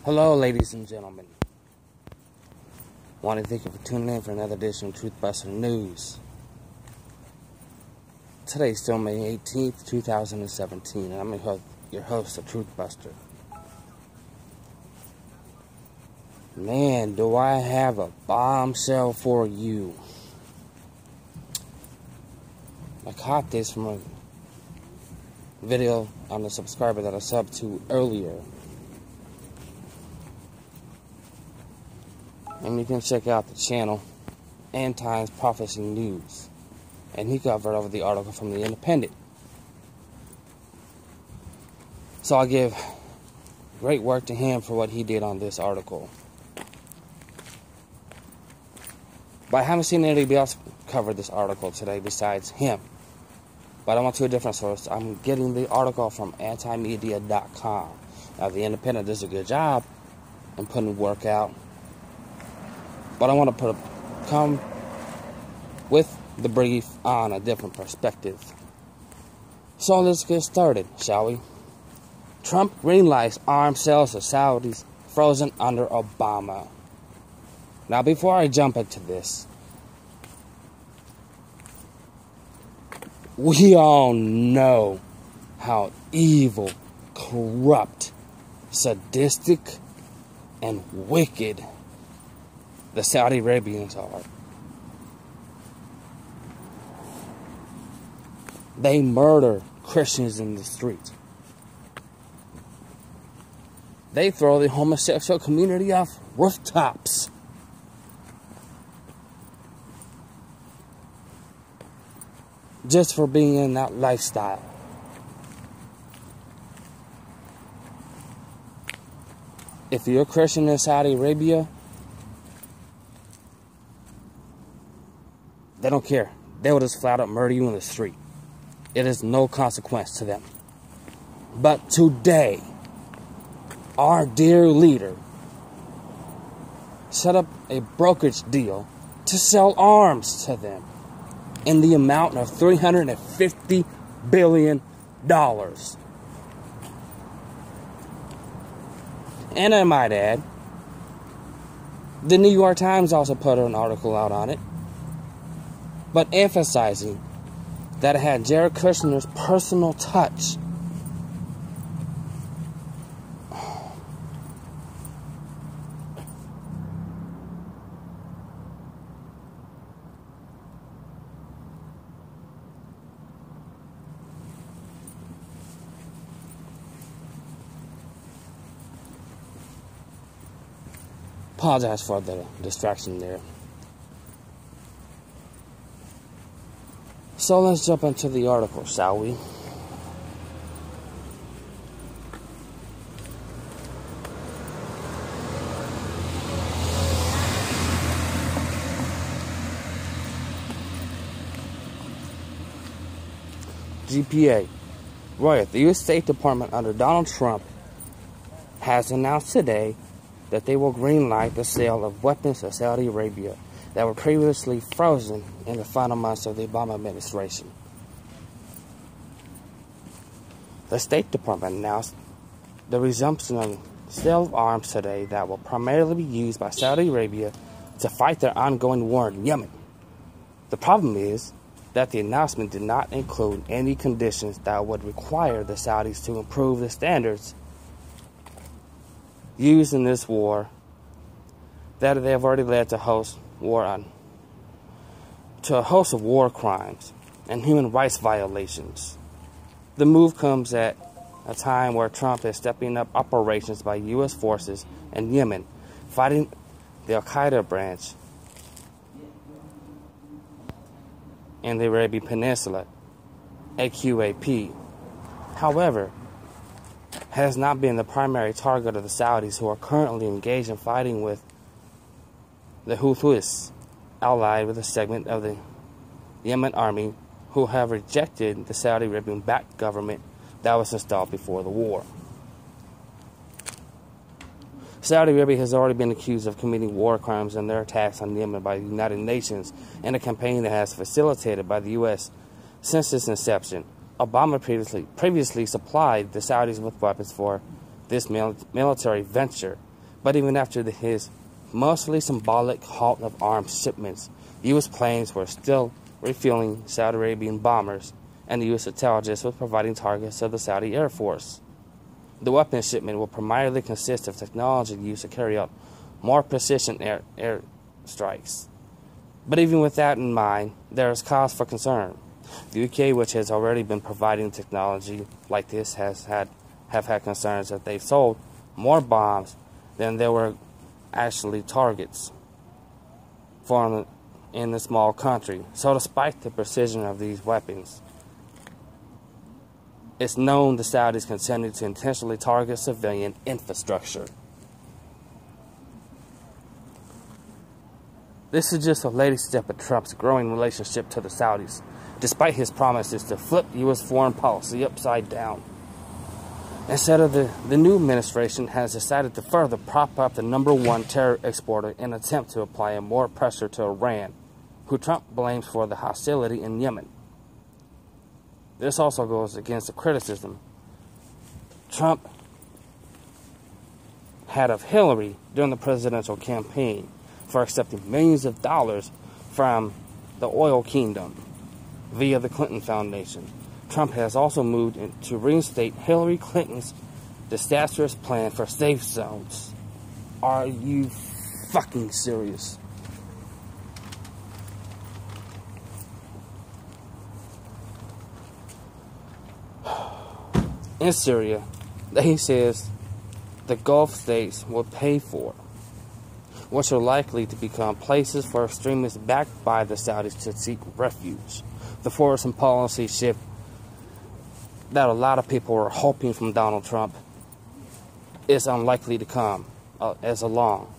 Hello, ladies and gentlemen. Want to thank you for tuning in for another edition of Truthbuster News. Today's still May 18th, 2017, and I'm your host, the Truthbuster. Man, do I have a bombshell for you. I caught this from a video on the subscriber that I subbed to earlier. And you can check out the channel, End Times Prophecy News. And he covered over the article from the Independent. So I give great work to him for what he did on this article. But I haven't seen anybody else cover this article today besides him. But I went to a different source. I'm getting the article from antimedia.com. Now, the Independent does a good job in putting work out. But I want to come with the brief on a different perspective. So let's get started, shall we? Trump greenlights arms sales to Saudis frozen under Obama. Now, before I jump into this, we all know how evil, corrupt, sadistic, and wicked the Saudi Arabians are. They murder Christians in the street. They throw the homosexual community off rooftops. Just for being in that lifestyle. If you're a Christian in Saudi Arabia, they don't care. They will just flat out murder you in the street. It is no consequence to them. But today, our dear leader set up a brokerage deal to sell arms to them in the amount of $350 billion. And I might add, the New York Times also put an article out on it, but emphasizing that it had Jared Kushner's personal touch. Apologize for the distraction there. So let's jump into the article, shall we? GPA. Right, the U.S. State Department under Donald Trump has announced today that they will greenlight the sale of weapons to Saudi Arabia that were previously frozen in the final months of the Obama administration. The State Department announced the resumption of sale of arms today that will primarily be used by Saudi Arabia to fight their ongoing war in Yemen. The problem is that the announcement did not include any conditions that would require the Saudis to improve the standards used in this war that they have already led to a host of war crimes and human rights violations. The move comes at a time where Trump is stepping up operations by U.S. forces in Yemen, fighting the Al-Qaeda branch in the Arabian Peninsula, AQAP. However, has not been the primary target of the Saudis, who are currently engaged in fighting with the Houthis, allied with a segment of the Yemen army, who have rejected the Saudi Arabian-backed government that was installed before the war. Saudi Arabia has already been accused of committing war crimes in their attacks on Yemen by the United Nations, in a campaign that has facilitated by the U.S. since its inception. Obama previously supplied the Saudis with weapons for this military venture, But even after his mostly symbolic halt of arms shipments, U.S. planes were still refueling Saudi Arabian bombers, and the U.S. intelligence was providing targets of the Saudi Air Force. The weapons shipment will primarily consist of technology used to carry out more precision air strikes. But even with that in mind, there is cause for concern. The UK, which has already been providing technology like this, have had concerns that they've sold more bombs than there were actually targets for in the small country. So despite the precision of these weapons, it's known the Saudis continue to intentionally target civilian infrastructure. This is just a latest step in Trump's growing relationship to the Saudis, despite his promises to flip U.S. foreign policy upside down. Instead of the new administration has decided to further prop up the #1 terror exporter in an attempt to apply more pressure to Iran, who Trump blames for the hostility in Yemen. This also goes against the criticism Trump had of Hillary during the presidential campaign for accepting millions of dollars from the oil kingdom via the Clinton Foundation. Trump has also moved to reinstate Hillary Clinton's disastrous plan for safe zones. Are you fucking serious? In Syria, that he says the Gulf states will pay for, which are likely to become places for extremists backed by the Saudis to seek refuge. The force and policy shift that a lot of people are hoping from Donald Trump is unlikely to come as long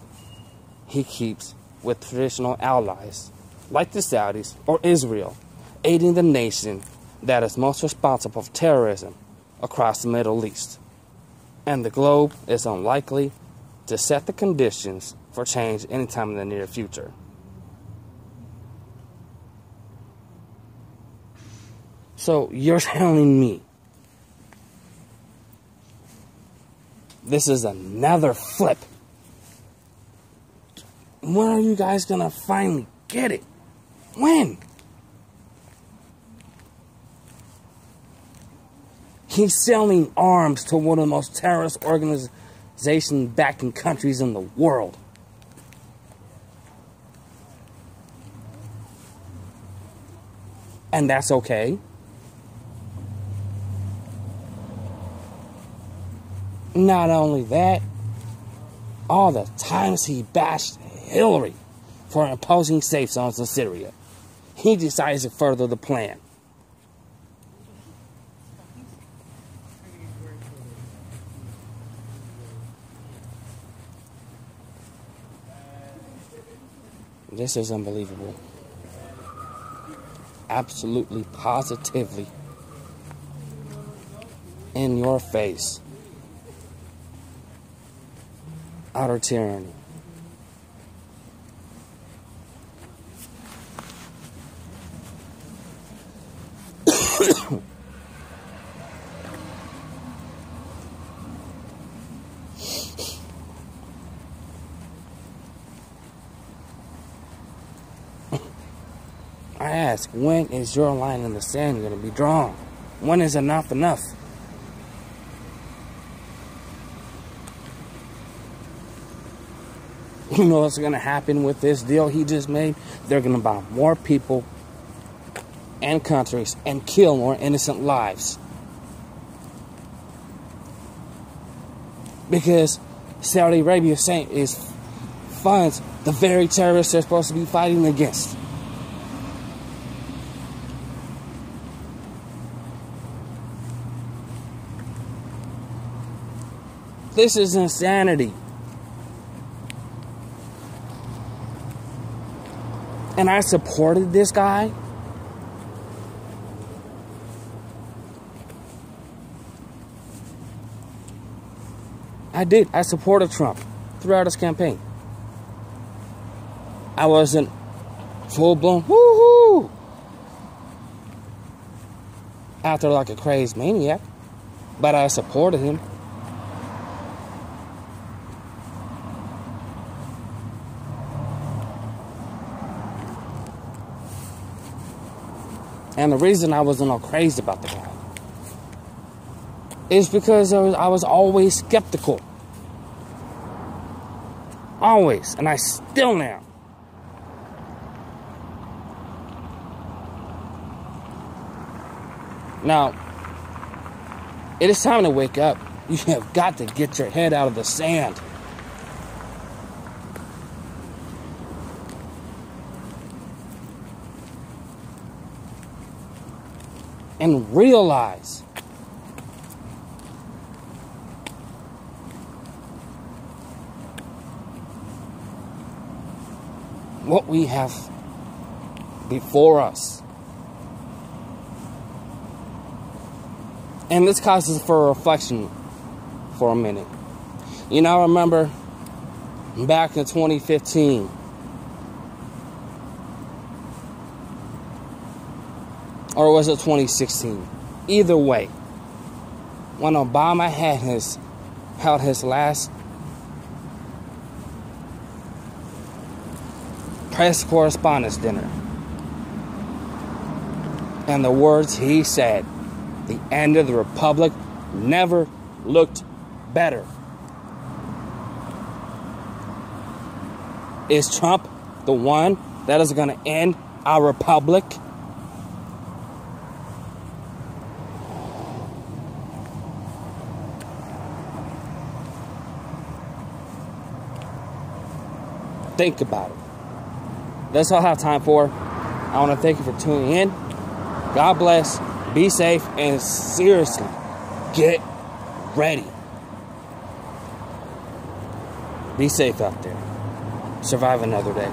he keeps with traditional allies like the Saudis or Israel, aiding the nation that is most responsible for terrorism across the Middle East. And the globe is unlikely to set the conditions for change anytime in the near future. So you're telling me this is another flip? When are you guys gonna finally get it? When? He's selling arms to one of the most terrorist organization-backing countries in the world. And that's okay. Not only that, all the times he bashed Hillary for imposing safe zones in Syria, he decides to further the plan. This is unbelievable. Absolutely, positively, in your face. Utter tyranny. I ask, when is your line in the sand going to be drawn? When is enough enough? You know what's going to happen with this deal he just made? They're going to bomb more people and countries and kill more innocent lives. Because Saudi Arabia funds the very terrorists they're supposed to be fighting against. This is insanity. And I supported this guy. I did. I supported Trump throughout his campaign. I wasn't full-blown woohoo out there like a crazed maniac, but I supported him. And the reason I wasn't all crazy about the guy is because I was always skeptical. Always. And I still am. Now, it is time to wake up. You have got to get your head out of the sand. And realize what we have before us. And this causes for reflection for a minute. You know, I remember back in 2015, or was it 2016? Either way, when Obama held his last press correspondence dinner, and the words he said, "The end of the republic never looked better." Is Trump the one that is going to end our republic? Think about it. That's all I have time for. I want to thank you for tuning in. God bless. Be safe. And seriously, get ready. Be safe out there. Survive another day.